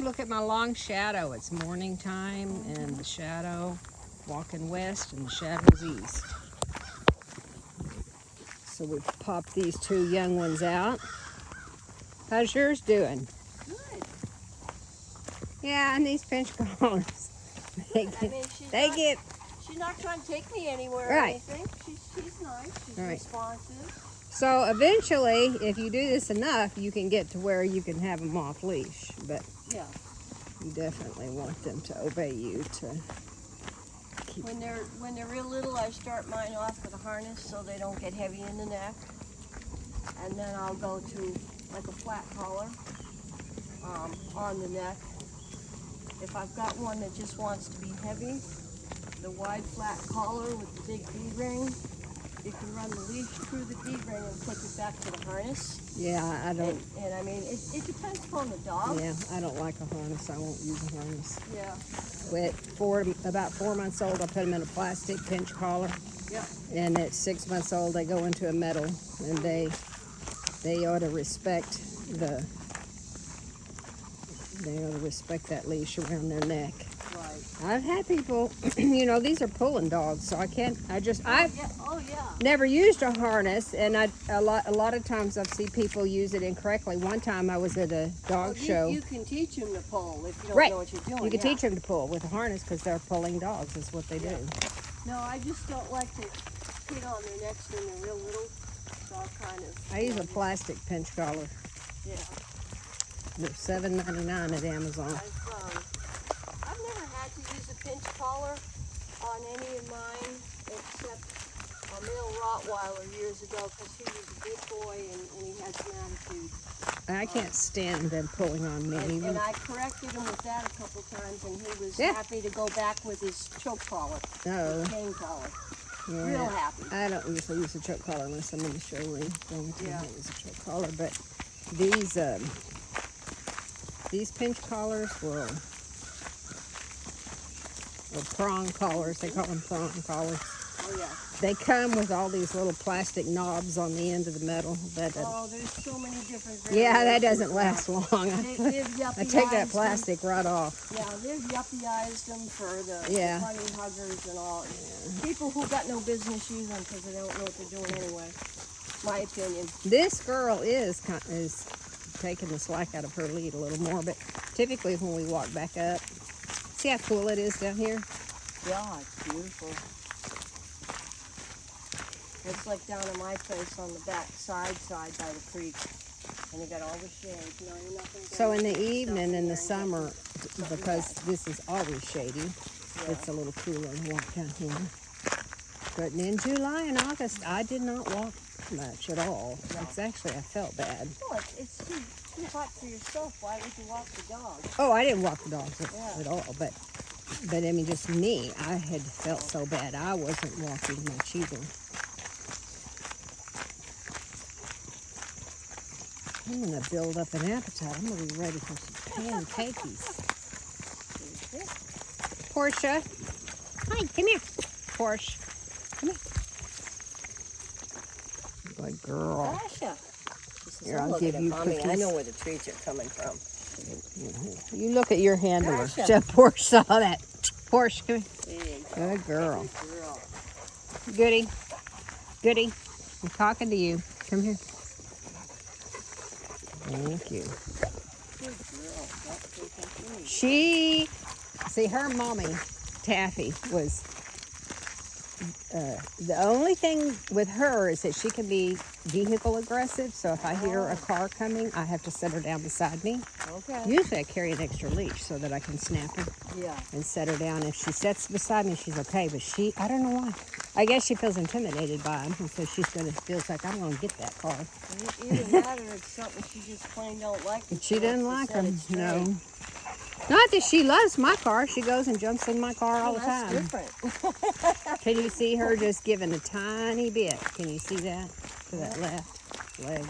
look at my long shadow. It's morning time and the shadow walking west and the shadow's east. So we've popped these 2 young ones out. How's yours doing? Good. Yeah, and these pinch collars. She's not trying to take me anywhere or Right. anything. She's nice. She's Right. responsive. So eventually, if you do this enough, you can get to where you can have them off leash. But Yeah. you definitely want them to obey you to keep. When they're real little, I start mine off with a harness so they don't get heavy in the neck, and then I'll go to like a flat collar on the neck. If I've got one that just wants to be heavy, the wide flat collar with the big D-ring, you can run the leash through the D-ring and clip it back to the harness. Yeah, I don't. And I mean, it depends upon the dog. Yeah, I don't like a harness. I won't use a harness. Yeah. About 4 months old, I put them in a plastic pinch collar. Yeah. And at 6 months old, they go into a metal, and they ought to respect that leash around their neck. Right. I've had people, these are pulling dogs, so I've Yeah. never used a harness, and a lot of times I've seen people use it incorrectly. One time I was at a dog show. You can teach them to pull if you don't Right. know what you're doing. You can teach them to pull with a harness because they're pulling dogs is what they do. No, I just don't like to hit on their necks when they're real little. So I'll kind of. I use a plastic pinch collar. Yeah. They're $7.99 at Amazon. I've never had to use a pinch collar on any of mine except a male Rottweiler years ago because he was a big boy and he had some attitude. I can't stand them pulling on me. And I corrected him with that a couple times, and he was happy to go back with his choke collar, his chain collar. Yeah. Real happy. I don't usually use a choke collar unless I'm in the showroom. The only time I use a choke collar, but these pinch collars or prong collars, they call them prong collars. Oh yeah. They come with all these little plastic knobs on the end of the metal. There's so many different variations. Yeah, that doesn't last long. I take that plastic right off. Yeah, they've yuppieized them for the bunny huggers and all. Yeah. People who got no business using them because they don't know what they're doing anyway. My opinion. This girl is taking the slack out of her lead a little more, but typically when we walk back up, see how cool it is down here? Yeah, it's beautiful. It's like down at my place on the back side by the creek. And you got all the shade. No, you're not gonna so in the evening, in the summer, because this is always shady, it's a little cooler to walk down here. But in July and August, I did not walk much at all. No. It's actually, I felt bad. Well, it's too hot for yourself. Why would you walk the dog? Oh, I didn't walk the dogs at all. But I mean, just me, I had felt so bad. I wasn't walking much either. I'm going to build up an appetite. I'm going to be ready for some pancakes. Porscha. Hi, come here. Porsche. Come here. Good girl. Tasha. Here, I'll give you cookies. I know where the treats are coming from. You look at your handler. Tasha. So Porsche saw that. Porsche, come here. There you go. Good girl. Good girl. Goody. Goody. I'm talking to you. Come here. Thank you. Good girl. See, her mommy, Taffy, was, the only thing with her is that she can be vehicle aggressive. So if I hear a car coming, I have to set her down beside me. Okay. Usually I carry an extra leash so that I can snap her and set her down. If she sits beside me, she's okay. But I don't know why. I guess she feels intimidated by him, and so feels like I'm going to get that car. Either that or it's something she just plain don't like. She doesn't like him, no. Not that she loves my car. She goes and jumps in my car all the time. That's different. Can you see her just giving a tiny bit? Can you see that? To that left leg.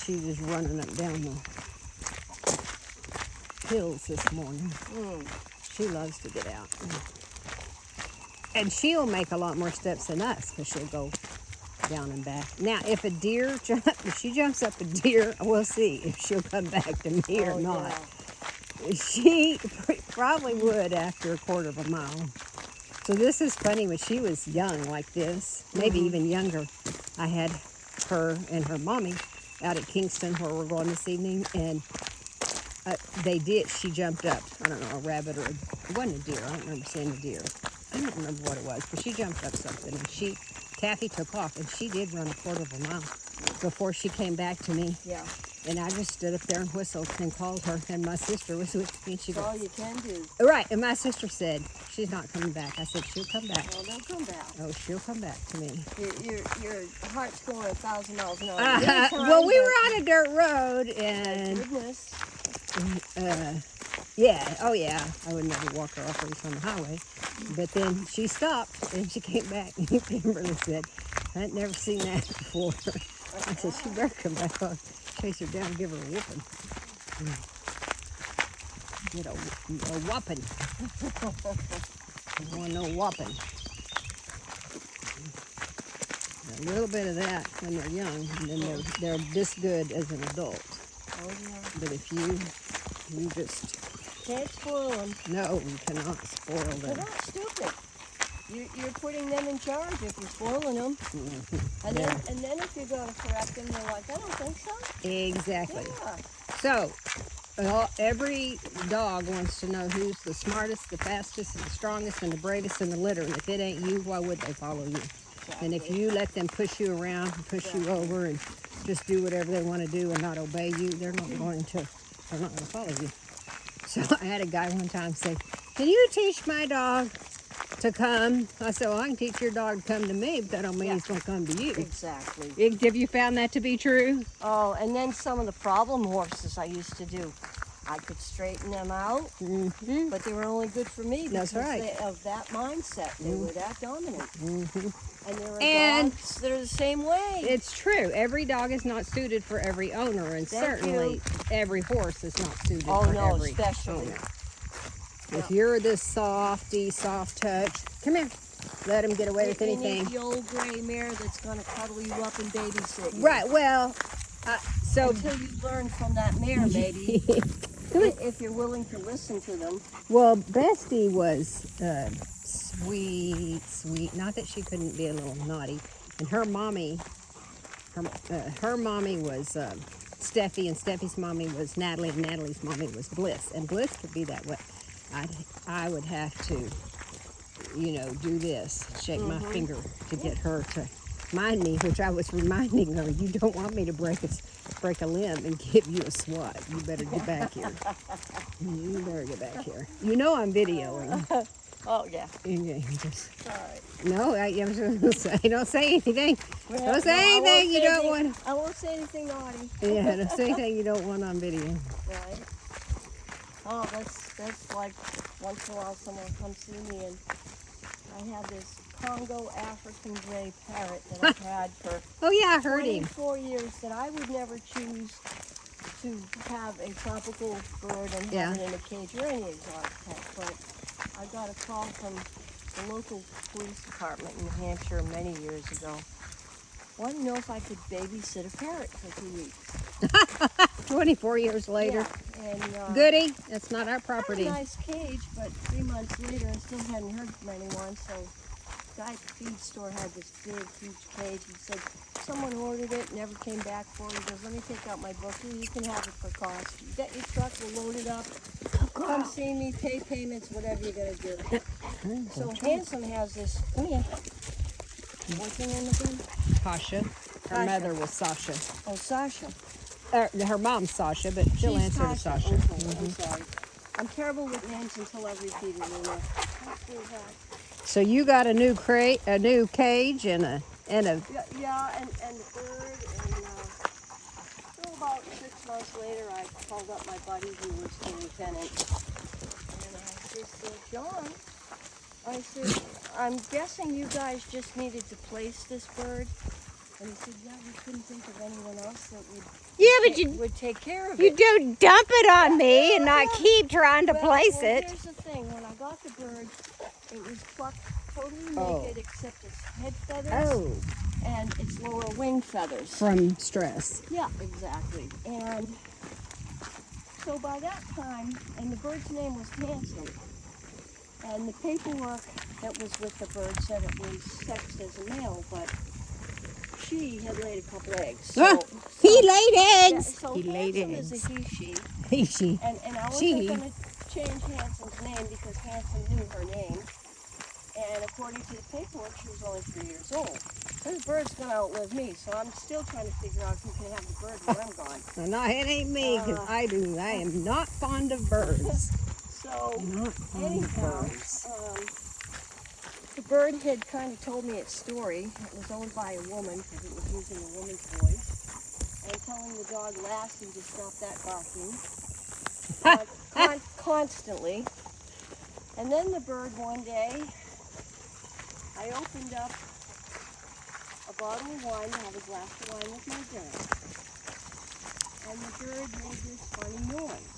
She was running up down the hills this morning. She loves to get out. And she'll make a lot more steps than us because she'll go down and back. Now, if she jumps up a deer, we'll see if she'll come back to me or not. She probably would after a quarter of a mile. So this is funny. When she was young like this, maybe even younger, I had her and her mommy out at Kingston where we're going this evening, and she jumped up, I don't know, a rabbit or it wasn't a deer. I don't remember seeing a deer. I don't remember what it was, but she jumped up something, and Taffy took off, and she did run a quarter of a mile before she came back to me. Yeah. And I just stood up there and whistled and called her, and my sister was with me, and she That's goes, all you can do. right, and my sister said, she's not coming back. I said, she'll come back. Well, they'll come back. Oh, she'll come back to me. Your heart's going 1,000 miles an hour. Well, we were on a dirt road, and Goodness. yeah, I would never walk her off race on the highway. But then she stopped, and she came back, and Kimberly said, I'd never seen that before. I said, she better come back on. Chase her down and give her a whooping. Get a whopping. I want no whopping. A little bit of that when they're young, and then they're this good as an adult. Oh, yeah. But if you just... Can't spoil them. No, you cannot spoil them. They're not stupid. You're putting them in charge if you're spoiling them. Mm-hmm. And then if you go to correct them, they're like, I don't think so. Exactly. Yeah. So, every dog wants to know who's the smartest, the fastest, and the strongest, and the bravest in the litter. And if it ain't you, why would they follow you? Exactly. And if you let them push you around, push you over, and just do whatever they want to do and not obey you, they're not going to follow you. So I had a guy one time say, can you teach my dog to come? I said, well, I can teach your dog to come to me, but that don't mean he's going to come to you. Exactly. Have you found that to be true? Oh, and then some of the problem horses I used to do, I could straighten them out, but they were only good for me because of that mindset. They were that dominant. And there are dogs that are the same way. It's true. Every dog is not suited for every owner, and certainly every horse is not suited for every especially. owner. If you're this soft touch, come here. Let him get away with anything. You need the old gray mare that's going to cuddle you up and babysit you. Right, well, so... Until you learn from that mare, maybe, if you're willing to listen to them. Well, Bestie was sweet. Not that she couldn't be a little naughty. And her mommy was Steffi, and Steffi's mommy was Natalie, and Natalie's mommy was Bliss. And Bliss could be that way. I would have to, do this, shake my finger to get her to mind me, which I was reminding her, you don't want me to break a limb and give you a swat. You better get back here. You better get back here. You know I'm videoing. Oh, yeah. Sorry. No, I was going to say, don't say anything. Don't say anything you don't want. I won't say anything naughty. Yeah, don't say anything you don't want on video. Right. Oh, that's like once in a while someone comes see me, and I have this Congo African gray parrot that I've had for I heard him. 24 years that I would never choose to have a tropical bird and have it in a cage or any exotic pet, but I got a call from the local police department in New Hampshire many years ago. Wanted to know if I could babysit a parrot for 2 weeks. 24 years later. Yeah, and Goody, that's not our property. Had a nice cage, but 3 months later I still hadn't heard from anyone, so the guy at the feed store had this big, huge cage. He said, someone ordered it, never came back for it. He goes, let me take out my book. You can have it for cost. You get your truck, we'll load it up. Come see me, pay payments, whatever you're going to do. So Handsome has this, come here. What's her name again? Tasha. Her mother was Sasha. Oh, Sasha. Her mom's Sasha, but she'll answer to Sasha. Okay, I'm sorry. I'm terrible with names until I've repeated it. So you got a new crate, a new cage, and a. Yeah, and the bird, and so about 6 months later, I called up my buddy who was the lieutenant, and I just said, John, I said, I'm guessing you guys just needed to place this bird. And he said, yeah, we couldn't think of anyone else that would take care of it. You don't dump it on me and not keep trying to place it. Here's the thing. When I got the bird, it was plucked totally naked except its head feathers and its lower wing feathers. From stress. Yeah, exactly. And So by that time, and the bird's name was Hanson, and the paperwork that was with the bird said it was sexed as a male, but she had laid a couple eggs. So, he laid eggs. Yeah, so he laid Hanson eggs. is a he/she. He/she. And I wasn't going to change Hanson's name because Hanson knew her name. And according to the paperwork, she was only 3 years old. This bird's going to outlive me, so I'm still trying to figure out who can have the bird when I'm gone. No, it ain't me, because I am not fond of birds. So, Not fond of birds. The bird had kind of told me its story. It was owned by a woman because it was using a woman's voice and telling the dog Lassie to stop that barking constantly. And then the bird one day, I opened up a bottle of wine to have a glass of wine with my drink. And the bird made this funny noise.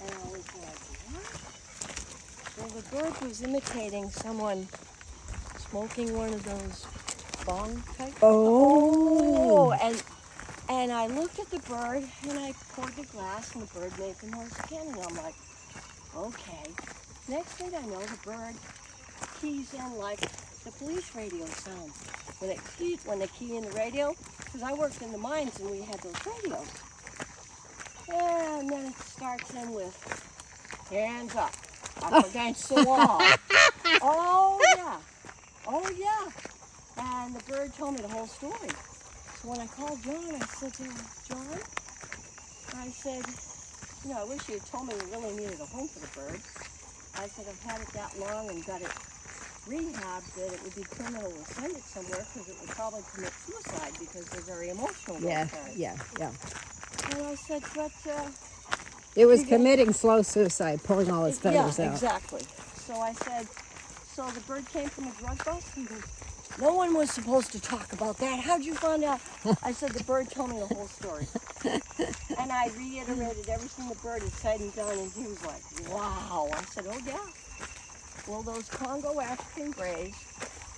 And I was like, what? Well, the bird was imitating someone smoking one of those bong type. Oh. And I looked at the bird and I poured the glass and the bird made the noise again. And I'm like, okay. Next thing I know, the bird keys in like the police radio sound. When they key in the radio, because I worked in the mines and we had those radios. And then it starts in with, hands up, up against the wall. Oh yeah. And the bird told me the whole story. So when I called John, I said to him, John, I said, I wish you had told me we really needed a home for the bird. I said, I've had it that long and got it rehabbed that it would be criminal to send it somewhere because it would probably commit suicide because they're very emotional. Yeah. And I said, but... it was committing slow suicide, pulling all its feathers out. Yeah, exactly. So I said, so the bird came from a drug bust? He goes, no one was supposed to talk about that. How'd you find out? I said, the bird told me the whole story. And I reiterated everything the bird had said and done, and he was like, wow. I said, oh, yeah. Well, those Congo African greys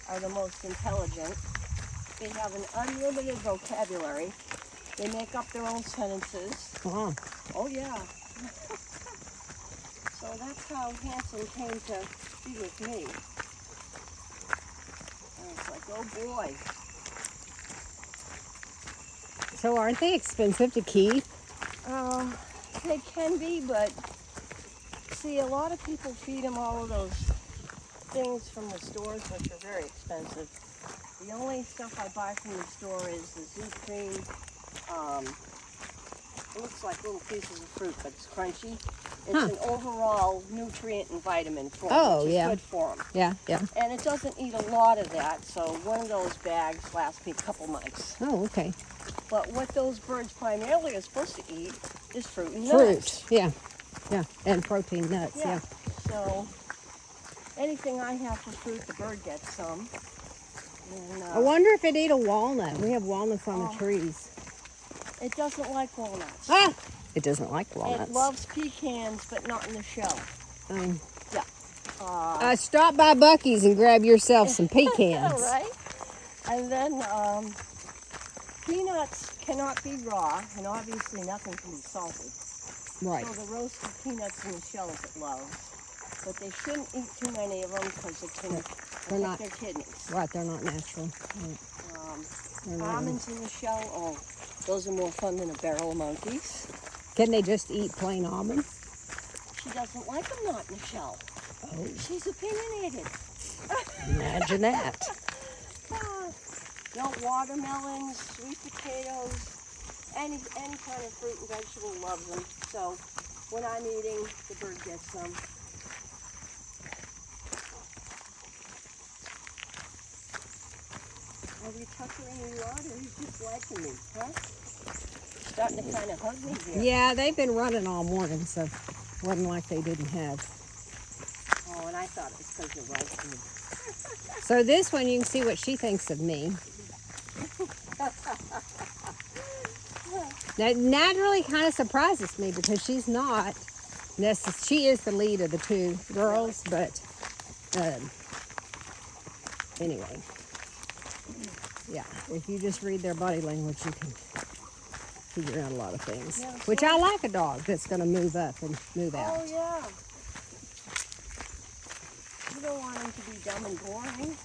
are the most intelligent. They have an unlimited vocabulary. They make up their own sentences. Oh, yeah. So that's how Hanson came to be with me. And it's like, oh boy. So aren't they expensive to keep? They can be, but see, a lot of people feed them all of those things from the stores, which are very expensive. The only stuff I buy from the store is the zoo cream. It looks like little pieces of fruit, but it's crunchy. It's an overall nutrient and vitamin for them, which is good for them. Yeah. And it doesn't eat a lot of that, so one of those bags lasts me a couple months. Oh, okay. But what those birds primarily are supposed to eat is fruit and nuts. Fruit, yeah. And protein nuts, yeah. So anything I have for fruit, the bird gets some. And, I wonder if it'd eat a walnut. We have walnuts on the trees. It doesn't like walnuts. It doesn't like walnuts. It loves pecans, but not in the shell. Stop by Buc-ee's and grab yourself some pecans. Right? And then peanuts cannot be raw, and obviously nothing can be salted. Right. So the roasted peanuts in the shells it loves. But they shouldn't eat too many of them because it can affect their kidneys. Right, they're not natural. Right. Almonds in the shell, those are more fun than a barrel of monkeys. Can they just eat plain almonds? She doesn't like them not in the shell. Oh. She's opinionated. Imagine that. Watermelons, sweet potatoes, any kind of fruit and vegetable loves them. So when I'm eating, the bird gets some. Are we tuckering you out, or are you just liking me, huh? Starting to kind of hug me here. Yeah, they've been running all morning, so it wasn't like they didn't have. Oh, and I thought it was because you liked me. So this one, you can see what she thinks of me. Now, that really kind of surprises me because she's not. She is the lead of the two girls, but anyway. Yeah, if you just read their body language, you can figure out a lot of things. Yeah, Which I like a dog that's going to move up and move out. Oh, yeah. You don't want him to be dumb and boring.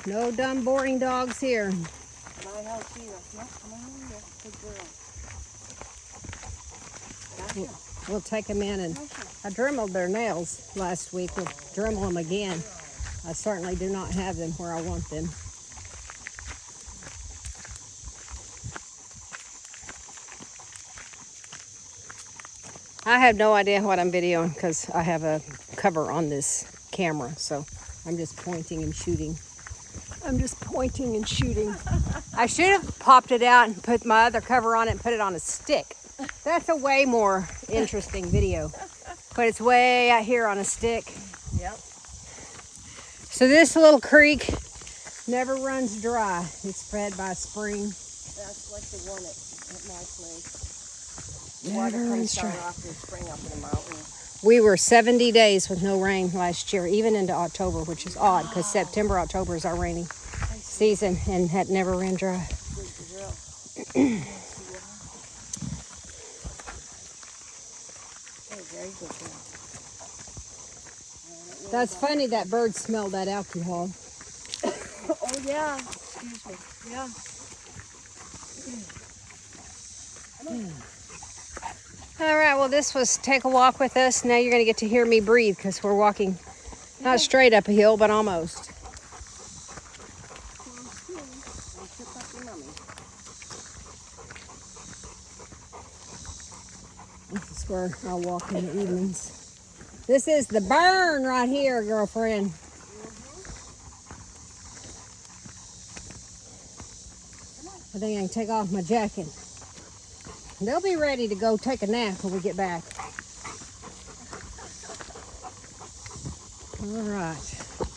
No dumb, boring dogs here. My house either. No, come on in here. Good girl. Tasha. We'll take them in, and Tasha. I dremeled their nails last week. We'll dremel them again. I certainly do not have them where I want them. I have no idea what I'm videoing because I have a cover on this camera, so I'm just pointing and shooting. I should have popped it out and put my other cover on it and put it on a stick. That's a way more interesting video. But it's way out here on a stick. Yep. So this little creek never runs dry. It's fed by spring. That's like the one at my place. The Never water runs comes down dry. off the spring up in the mountains. We were 70 days with no rain last year, even into October, which is odd because September, October is our rainy season and had never ran dry. Good girl. Oh, very good girl. That's funny that bird smelled that alcohol. Oh, yeah. Excuse me. Yeah. All right, well, this was Take a Walk with Us. Now you're going to get to hear me breathe because we're walking not straight up a hill, but almost. This is where I walk in the evenings. This is the burn right here, girlfriend. I think I can take off my jacket. They'll be ready to go take a nap when we get back. All right.